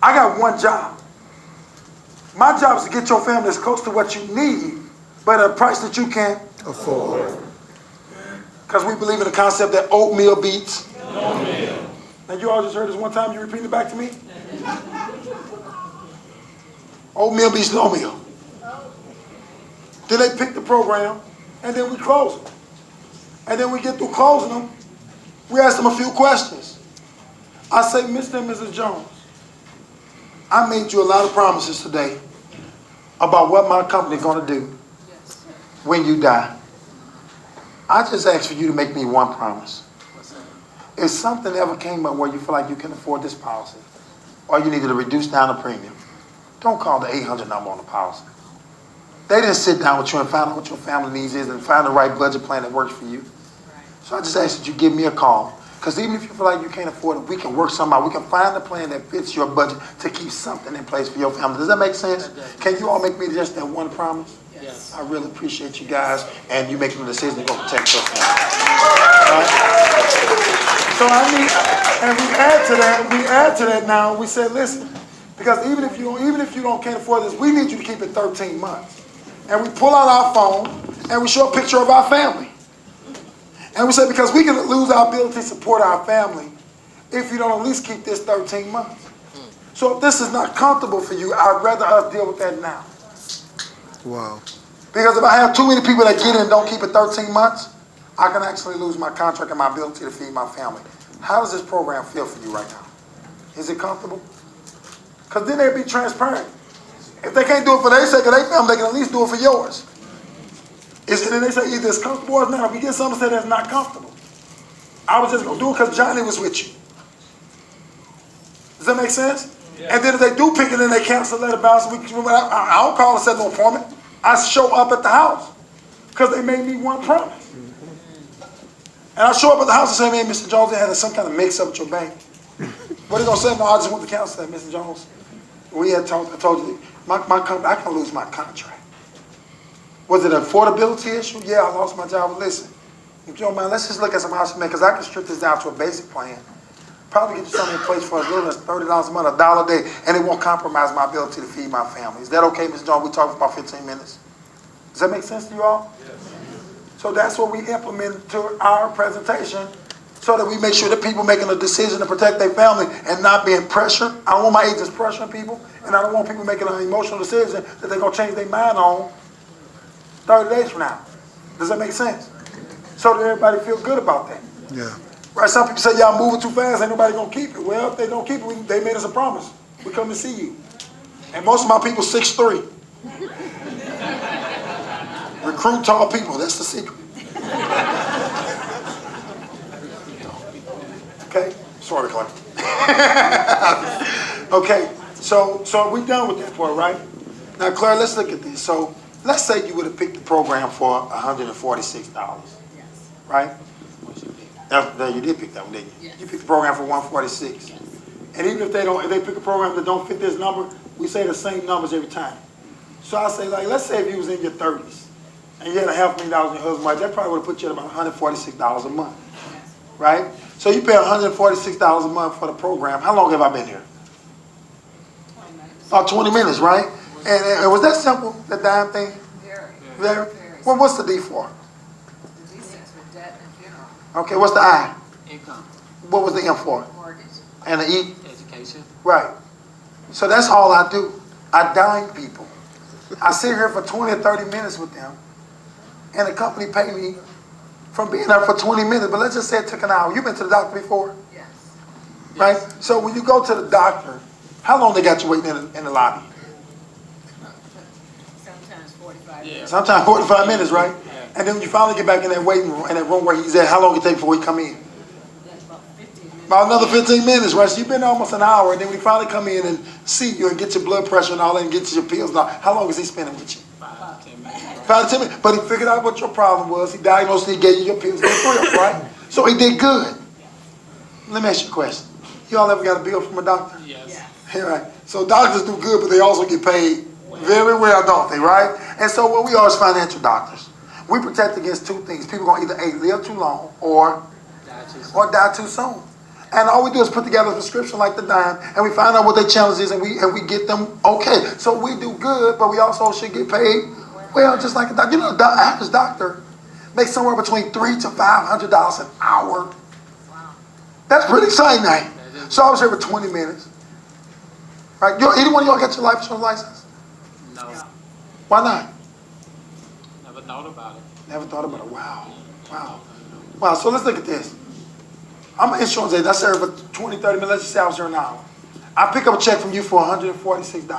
I got one job. My job is to get your family as close to what you need, but at a price that you can afford. Because we believe in the concept that oatmeal beats. Now you all just heard this one time, you repeat it back to me? Oatmeal beats no meal. Then they pick the program, and then we close them. And then we get through closing them, we ask them a few questions. I say, Mr. and Mrs. Jones, I made you a lot of promises today about what my company is going to do when you die. I just asked for you to make me one promise. If something ever came up where you feel like you can afford this policy, or you needed to reduce down the premium, don't call the 800 number on the policy. They didn't sit down with you and find out what your family needs is and find the right budget plan that works for you. So I just ask that you give me a call. Because even if you feel like you can't afford it, we can work something out. We can find a plan that fits your budget to keep something in place for your family. Does that make sense? Can you all make me just that one promise? Yes. I really appreciate you guys and you making the decision to go protect your family. All right? So and we add to that now, we said, listen, because even if you can't afford this, we need you to keep it 13 months. And we pull out our phone and we show a picture of our family. And we say, because we can lose our ability to support our family if you don't at least keep this 13 months. So if this is not comfortable for you, I'd rather us deal with that now. Wow. Because if I have too many people that get in and don't keep it 13 months, I can actually lose my contract and my ability to feed my family. How does this program feel for you right now? Is it comfortable? Because then they'd be transparent. If they can't do it for their sake of their family, they can at least do it for yours. And they say either it's comfortable or it's not. If you get something that say that's not comfortable, I was just going to do it because Johnny was with you. Does that make sense? Yeah. And then if they do pick it and they cancel that bounce, I don't call and set no appointment. I show up at the house because they made me one promise. And I show up at the house and say, man, Mr. Jones, they had some kind of mix-up with your bank. What are you going to say? No, I just went to counsel that, Mr. Jones. We had talked, I told you, my company, I can lose my contract. Was it an affordability issue? Yeah, I lost my job. But listen, if you don't mind, let's just look at some housing, man, because I can strip this down to a basic plan. Probably get you something in place for as little as $30 a month, $1 a day, and it won't compromise my ability to feed my family. Is that okay, Mr. Jones? We talked for about 15 minutes. Does that make sense to you all? Yes. So that's what we implement to our presentation so that we make sure that people making a decision to protect their family and not being pressured. I don't want my agents pressuring people, and I don't want people making an emotional decision that they're going to change their mind on 30 days from now. Does that make sense? So that everybody feel good about that. Yeah. Right? Some people say, y'all moving too fast, ain't nobody gonna keep it. Well, if they don't keep it, they made us a promise. We come to see you. And most of my people 6'3". Recruit tall people, that's the secret. Okay? Sorry, Claire. Okay, so we done with that part, right? Now, Claire, let's look at this. So let's say you would have picked the program for $146, right? No, you did pick that one, didn't you? Yes. You picked the program for $146. Yes. And even if they pick a program that don't fit this number, we say the same numbers every time. So I say, like, let's say if you was in your 30s and you had $500,000 in your husband's wife, that probably would have put you at about $146 a month, right? So you pay $146 a month for the program. How long have I been here? 20 minutes. About 20 minutes, right? And was that simple, the dime thing? Very. Well, what's the D for? The D stands for debt and funeral. Okay, what's the I? Income. What was the M for? Mortgage. And the E? Education. Right. So that's all I do. I dine people. I sit here for 20 or 30 minutes with them, and the company pay me from being there for 20 minutes. But let's just say it took an hour. You've been to the doctor before? Yes. Right? So when you go to the doctor, how long they got you waiting in the lobby? Sometimes 45 minutes. Sometimes 45 minutes, right? And then when you finally get back in that waiting room, in that room where he's at, how long it take before he come in? That's about 15 minutes. About another 15 minutes, right? So you've been there almost an hour, and then when he finally come in and see you and get your blood pressure and all that and get you your pills and all, how long is he spending with you? 5 to 10 minutes. 5 to 10 minutes. But he figured out what your problem was. He diagnosed it, he gave you your pills, right? So he did good. Let me ask you a question. You all ever got a bill from a doctor? Yes. Yeah, right. So doctors do good, but they also get paid very well, don't they, right? And so what we are is financial doctors. We protect against two things. People going to either A, live too long or die too soon. And all we do is put together a prescription like the dime, and we find out what their challenge is, and we get them okay. So we do good, but we also should get paid well, just like a doctor. You know, the average doctor makes somewhere between $300 to $500 an hour. That's pretty exciting, ain't it? So I was here for 20 minutes. Right? Either one of y'all get your life insurance license? No, Why not? never thought about it. Never thought about it. Wow. Wow. Wow. So let's look at this. I'm an insurance agent. I serve for 20, 30 minutes. Let's just say I was here an hour. I pick up a check from you for $146.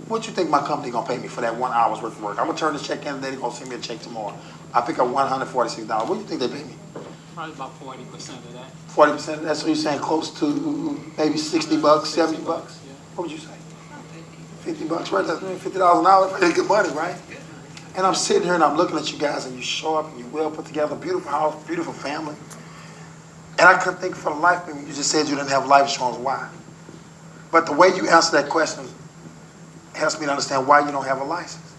What you think my company gonna pay me for that 1 hour's worth of work? I'm gonna turn this check in and they're gonna send me a check tomorrow. I pick up $146. What do you think they pay me? Probably about 40% of that. 40% of that, so you're saying close to maybe 60 bucks, 70 bucks? Yeah. What would you say? 50 bucks, right? That's $50 an hour, pretty good money, right? And I'm sitting here and I'm looking at you guys and you show up and you well put together, beautiful house, beautiful family. And I couldn't think for the life of me, you just said you didn't have life insurance, why? But the way you answer that question helps me to understand why you don't have a license.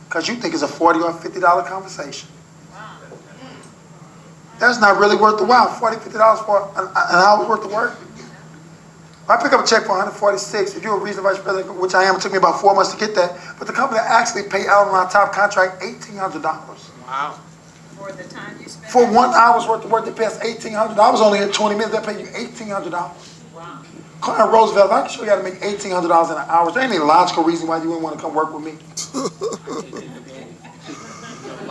Because you think it's a $40 or $50 conversation. That's not really worth the while. $40, $50 for an hour's worth of work. If I pick up a check for $146, if you're a regional vice president, which I am, it took me about 4 months to get that, but the company actually paid out on our top contract $1,800. Wow. For the time you spent. For 1 hour's worth of work, they pay us $1,800. I was only here 20 minutes, they paid you $1,800. Wow. Clarence Roosevelt, if I can show you how to make $1,800 in an hour, there ain't any logical reason why you wouldn't want to come work with me.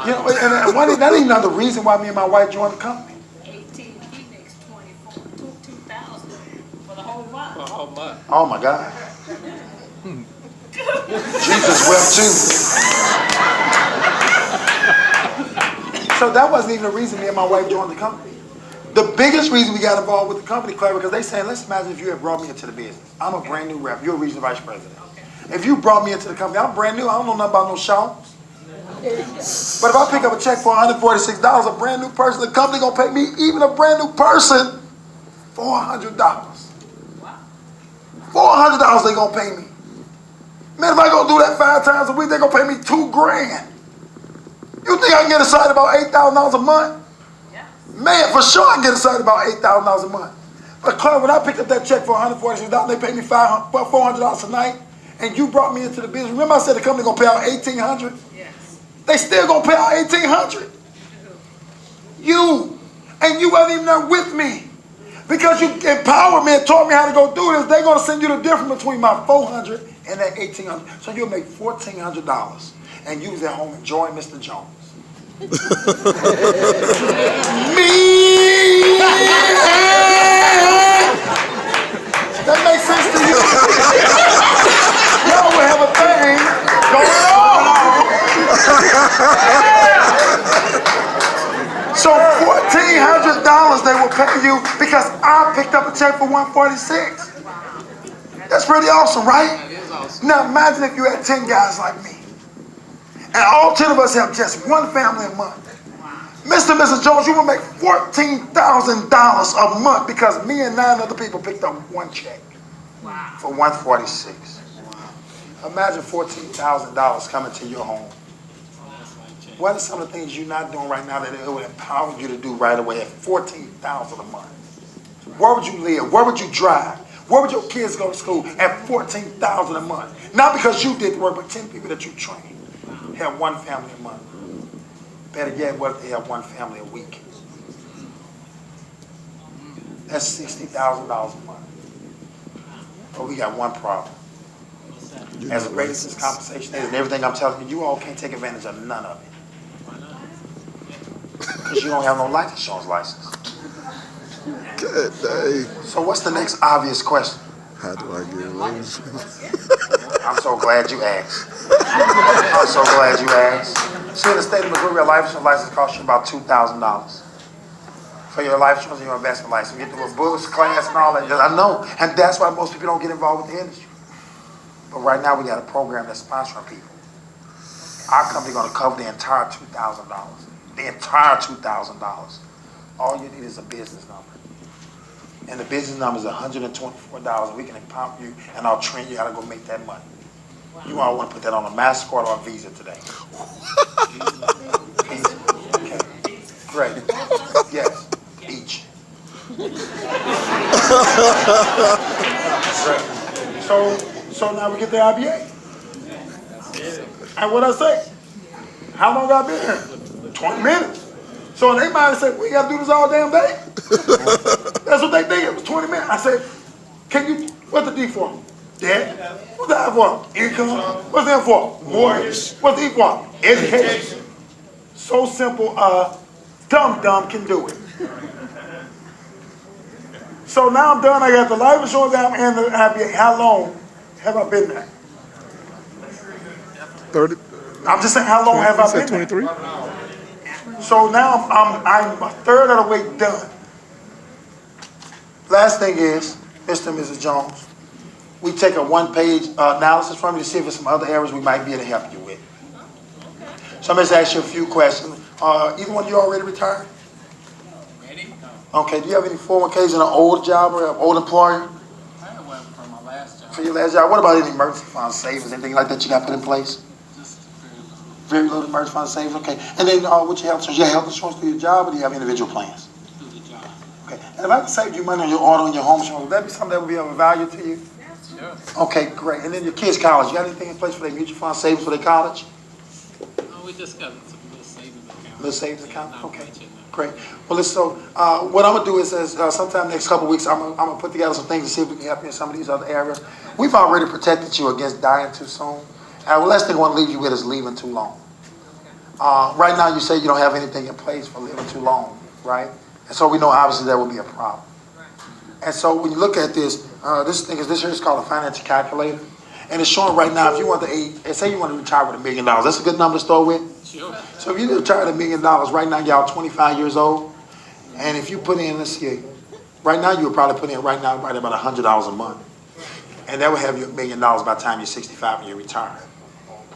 You know, and that ain't another reason why me and my wife joined the company. 18, he makes 24, 2,000 for the whole month. For a whole month. Oh my God. Jesus wept too. So that wasn't even the reason me and my wife joined the company. The biggest reason we got involved with the company, Claire, because they saying, let's imagine if you had brought me into the business. I'm a brand new rep. You're a regional vice president. If you brought me into the company, I'm brand new. I don't know nothing about no shops. But if I pick up a check for $146, a brand new person, the company gonna pay me, even a brand new person, $400. $400 they gonna pay me. Man, if I go do that 5 times a week, they gonna pay me $2,000. You think I can get excited about $8,000 a month? Yes. Man, for sure I can get excited about $8,000 a month. But Claire, when I picked up that check for $146, they paid me $400 a night, and you brought me into the business. Remember I said the company gonna pay out $1,800? Yes. They still gonna pay out $1,800. You. And you wasn't even there with me. Because you empowered me and taught me how to go do this, they're gonna send you the difference between my $400 and that $1,800. So you'll make $1,400. And you was at home enjoying Mr. Jones. Me. That makes sense to you? Y'all will have a thing going on. So $1,400 they will pay you because I picked up a check for $146. That's pretty awesome, right? That is awesome. Now imagine if you had 10 guys like me. And all 10 of us have just one family a month. Mr. and Mrs. Jones, you will make $14,000 a month because me and 9 other people picked up one check for $146. Imagine $14,000 coming to your home. What are some of the things you're not doing right now that it would empower you to do right away at $14,000 a month? Where would you live? Where would you drive? Where would your kids go to school at $14,000 a month? Not because you did the work, but 10 people that you trained have one family a month. Better yet, what if they have one family a week? That's $60,000 a month. But we got one problem. As great as this compensation is and everything I'm telling you, you all can't take advantage of none of it. Because you don't have no life insurance license. Good day. So what's the next obvious question? How do I get loans? I'm so glad you asked. I'm so glad you asked. See, in the state of Missouri, a life insurance license costs you about $2,000 for your life insurance and your investment license. You get through a Bullish class and all that. I know, and that's why most people don't get involved with the industry. But right now, we got a program that's sponsoring people. Our company going to cover the entire $2,000. The entire $2,000. All you need is a business number. And the business number is $124. We can empower you, and I'll train you how to go make that money. You all want to put that on a MasterCard or a Visa today. Visa. Okay. Great. Yes. Each. So now we get the IBA. And what I say? How long I been here? 20 minutes. So in their mind, they say, we gotta do this all damn day? That's what they think, it was 20 minutes. I said, what's the D for? Debt. What's the I for? Income. What's the M for? Mortgage. What's the E for? Education. So simple, dumb can do it. So now I'm done, I got the life insurance app and the IBA. How long have I been there? 30. I'm just saying, how long have I been 23? there? So now I'm a third of the way done. Last thing is, Mr. and Mrs. Jones, we take a one-page analysis from you to see if there's some other areas we might be able to help you with. So I'm going to ask you a few questions. Either one of you already retired? Ready? Okay, do you have any 401ks in an old job or an old employer? I had one from my last job. For your last job, what about any emergency fund savings, anything like that you got put in place? Just Very little emergency fund savings, okay. And then what's your health insurance? You have health insurance through your job or do you have individual plans? through the job. Okay. And if I could save you money on your auto and your home insurance, would that be something that would be of value to you? Sure. Okay, great. And then your kids' college, you got anything in place for their mutual fund savings for their college? No, we just got some little savings account. Little savings Yeah, account? not Okay. much in there. Great. Well, listen, so what I'm gonna do is sometime next couple of weeks, I'm gonna put together some things to see if we can help you in some of these other areas. We've already protected you against dying too soon. And the last thing I want to leave you with is leaving too long. Right now, you say you don't have anything in place for living too long, right? And so we know obviously that will be a problem. And so when you look at this this here is called a financial calculator. And it's showing right now, if you want say you want to retire with $1 million, that's a good number to start with. Sure. So if you retire with $1 million, right now y'all 25 years old. And if you put in, let's see, right now you would probably put in right about $100 a month. And that would have you $1 million by the time you're 65 and you retire.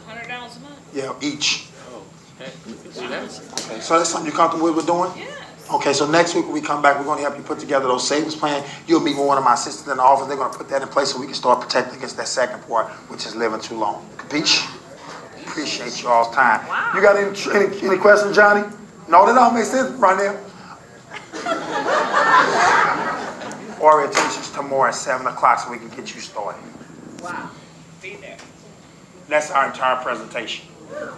$100 a month? Yeah, each. Oh, okay. We can do that. Okay, so that's something you're comfortable with doing? Yes. Okay, so next week when we come back, we're going to help you put together those savings plans. You'll meet with one of my assistants in the office. They're going to put that in place so we can start protecting against that second part, which is living too long. Capiche? Appreciate you all's time. Wow. You got any questions, Johnny? No, that all makes sense right now. Orientation's tomorrow at 7 o'clock so we can get you started. Wow. Be there. That's our entire presentation. Woo!